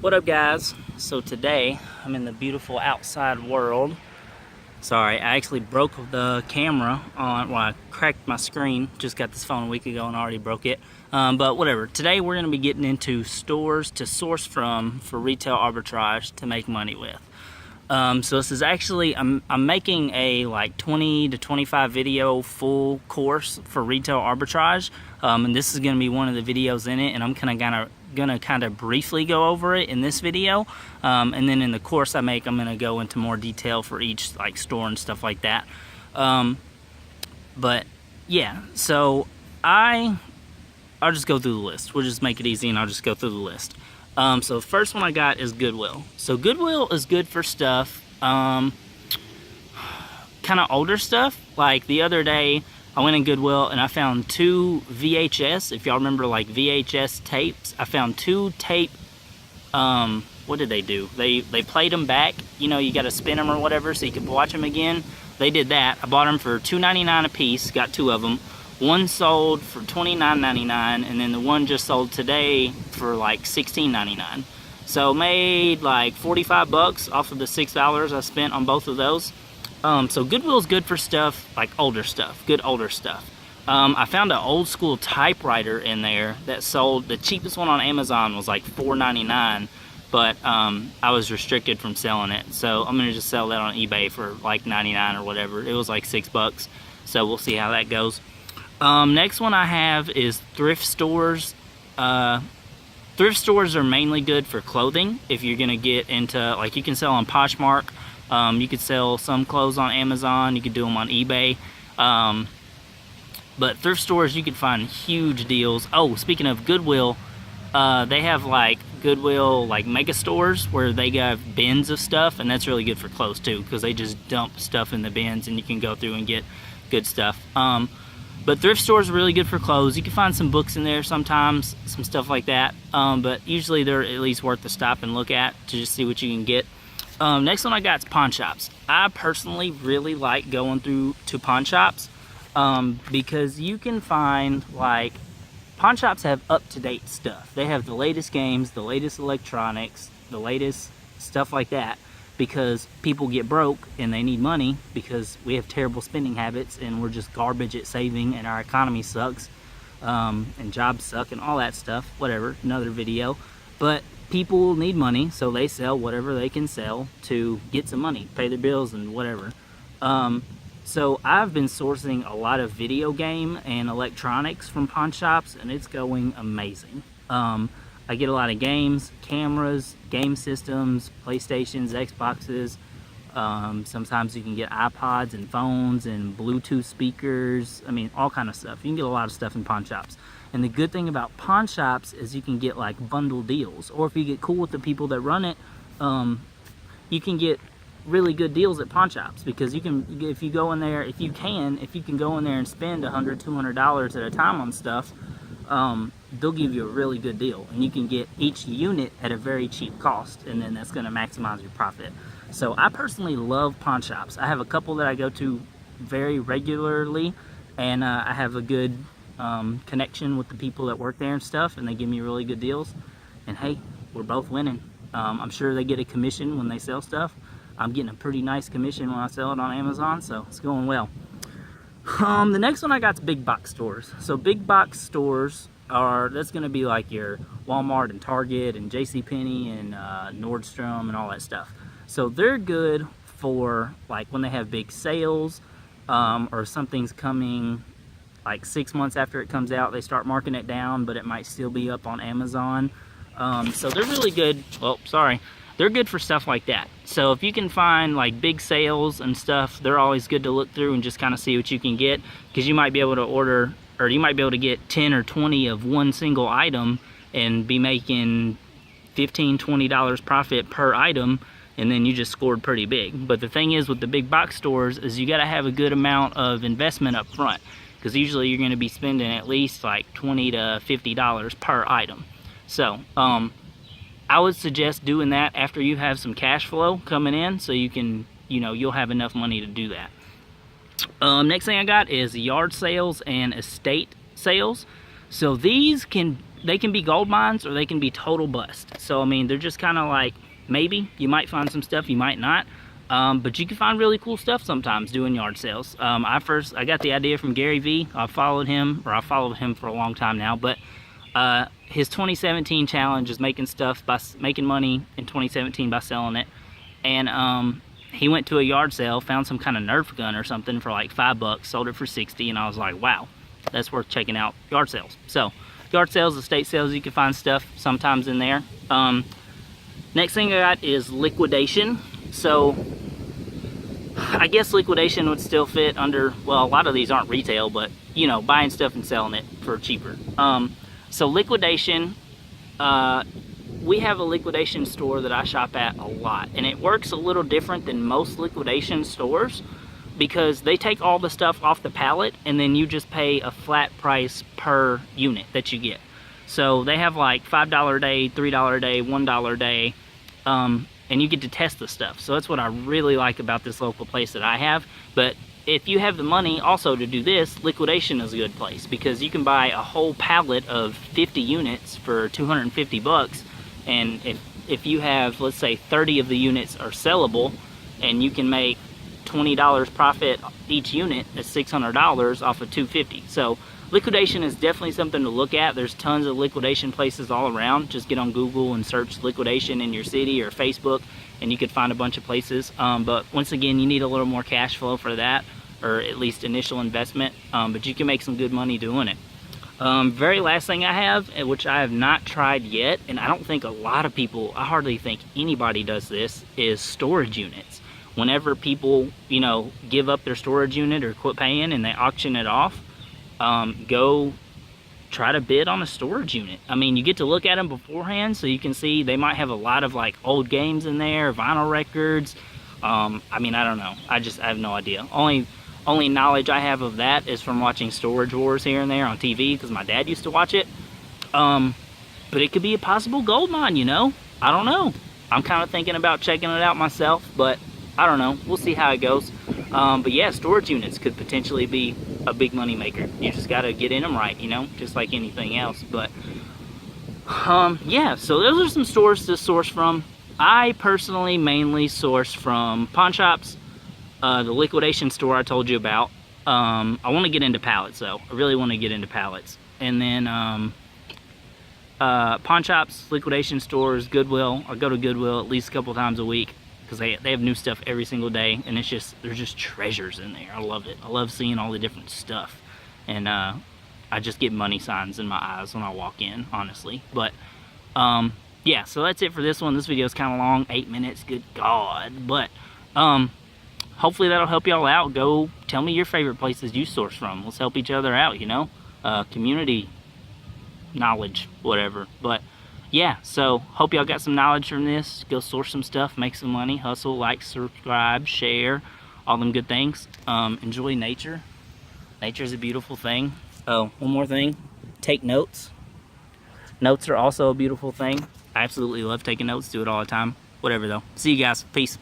What up, guys? So today I'm in the beautiful outside world. Sorry, I actually broke the camera on, well, I cracked my screen. Just got this phone a week ago and already broke it. But whatever. Today we're going to be getting into stores to source from for retail arbitrage to make money with. So this is actually, I'm making a like 20 to 25 video full course for retail arbitrage. And this is going to be one of the videos in it, and I'm gonna kind of briefly go over it in this video, and then in the course I make, I'm gonna go into more detail for each like store and stuff like that. But yeah, so I'll just go through the list. We'll just make it easy and I'll just go through the list. So the first one I got is Goodwill. So Goodwill is good for stuff, kind of older stuff. Like the other day I went in Goodwill and I found 2 VHS, if y'all remember like VHS tapes. I found 2 tape, what did they do? They played them back. You know, you got to spin them or whatever so you can watch them again. They did that. I bought them for $2.99 a piece, got 2 of them. One sold for $29.99, and then the one just sold today for like $16.99. So made like 45 bucks off of the $6 I spent on both of those. So Goodwill's good for stuff, like older stuff, good older stuff. I found an old school typewriter in there that sold. The cheapest one on Amazon was like $4.99, but I was restricted from selling it. So I'm gonna just sell that on eBay for like 99 or whatever. It was like 6 bucks. So we'll see how that goes. Next one I have is thrift stores. Thrift stores are mainly good for clothing. If you're gonna get into, like, you can sell on Poshmark. You could sell some clothes on Amazon. You could do them on eBay. But thrift stores, you could find huge deals. Oh, speaking of Goodwill, they have like Goodwill like mega stores where they have bins of stuff, and that's really good for clothes too, because they just dump stuff in the bins and you can go through and get good stuff. But thrift stores are really good for clothes. You can find some books in there sometimes, some stuff like that. But usually they're at least worth the stop and look at to just see what you can get. Next one I got is pawn shops. I personally really like going through to pawn shops because you can find, like, pawn shops have up-to-date stuff. They have the latest games, the latest electronics, the latest stuff like that, because people get broke and they need money because we have terrible spending habits and we're just garbage at saving and our economy sucks, and jobs suck and all that stuff. Whatever, another video. But people need money, so they sell whatever they can sell to get some money, pay their bills and whatever. So I've been sourcing a lot of video game and electronics from pawn shops, and it's going amazing. I get a lot of games, cameras, game systems, PlayStations, Xboxes. Sometimes you can get iPods and phones and Bluetooth speakers. I mean, all kind of stuff. You can get a lot of stuff in pawn shops. And the good thing about pawn shops is you can get like bundle deals, or if you get cool with the people that run it, you can get really good deals at pawn shops, because you can, if you go in there, if you can go in there and spend $100, $200 at a time on stuff, they'll give you a really good deal, and you can get each unit at a very cheap cost, and then that's going to maximize your profit. So I personally love pawn shops. I have a couple that I go to very regularly, and I have a good connection with the people that work there and stuff, and they give me really good deals, and hey, we're both winning. I'm sure they get a commission when they sell stuff. I'm getting a pretty nice commission when I sell it on Amazon, so it's going well. The next one I got is big box stores. So big box stores that's going to be like your Walmart and Target and JCPenney and Nordstrom and all that stuff. So they're good for like when they have big sales, or something's coming like 6 months after it comes out. They start marking it down, but it might still be up on Amazon. So they're really good. Well, sorry. They're good for stuff like that. So if you can find like big sales and stuff, they're always good to look through and just kind of see what you can get, because you might be able to order, or you might be able to get 10 or 20 of one single item and be making $15, $20 profit per item, and then you just scored pretty big. But the thing is with the big box stores is you got to have a good amount of investment up front, because usually you're going to be spending at least like $20 to $50 per item. So I would suggest doing that after you have some cash flow coming in, so you can, you'll have enough money to do that. Next thing I got is yard sales and estate sales. So these can they can be gold mines or they can be total bust. So I mean, they're just kind of like, maybe you might find some stuff, you might not. But you can find really cool stuff sometimes doing yard sales. I got the idea from Gary Vee. I followed him for a long time now, but his 2017 challenge is making money in 2017 by selling it. And he went to a yard sale, found some kind of Nerf gun or something for like $5, sold it for 60, and I was like, wow, that's worth checking out yard sales. So yard sales, estate sales, you can find stuff sometimes in there. Next thing I got is liquidation. So I guess liquidation would still fit under, well, a lot of these aren't retail, but you know, buying stuff and selling it for cheaper. So liquidation, we have a liquidation store that I shop at a lot, and it works a little different than most liquidation stores because they take all the stuff off the pallet and then you just pay a flat price per unit that you get. So they have like $5 a day, $3 a day, $1 a day, and you get to test the stuff. So that's what I really like about this local place that I have. But if you have the money also to do this, liquidation is a good place because you can buy a whole pallet of 50 units for $250. And if you have, let's say 30 of the units are sellable and you can make $20 profit each unit, that's $600 off of $250. So liquidation is definitely something to look at. There's tons of liquidation places all around. Just get on Google and search liquidation in your city or Facebook and you could find a bunch of places. But once again, you need a little more cash flow for that, or at least initial investment, but you can make some good money doing it. Very last thing I have, which I have not tried yet, and I don't think a lot of people, I hardly think anybody does this, is storage units. Whenever people, you know, give up their storage unit or quit paying and they auction it off, go try to bid on a storage unit. I mean, you get to look at them beforehand so you can see they might have a lot of like old games in there, vinyl records. I mean, I don't know. I have no idea. Only knowledge I have of that is from watching Storage Wars here and there on TV because my dad used to watch it. But it could be a possible gold mine, you know? I don't know. I'm kind of thinking about checking it out myself, but I don't know. We'll see how it goes. But yeah, storage units could potentially be a big money maker. You just got to get in them right, you know, just like anything else. But yeah, so those are some stores to source from. I personally mainly source from pawn shops, the liquidation store I told you about. I want to get into pallets though. I really want to get into pallets. And then pawn shops, liquidation stores, Goodwill. I go to Goodwill at least a couple times a week because they have new stuff every single day, and there's just treasures in there. I love it. I love seeing all the different stuff, and I just get money signs in my eyes when I walk in, honestly. But yeah, so that's it for this one. This video is kind of long, 8 minutes. Good God, but hopefully that'll help y'all out. Go tell me your favorite places you source from. Let's help each other out, you know? Community knowledge, whatever. But yeah, so hope y'all got some knowledge from this. Go source some stuff, make some money, hustle, like, subscribe, share, all them good things. Enjoy nature. Nature is a beautiful thing. Oh, one more thing. Take notes. Notes are also a beautiful thing. I absolutely love taking notes. Do it all the time. Whatever though. See you guys. Peace.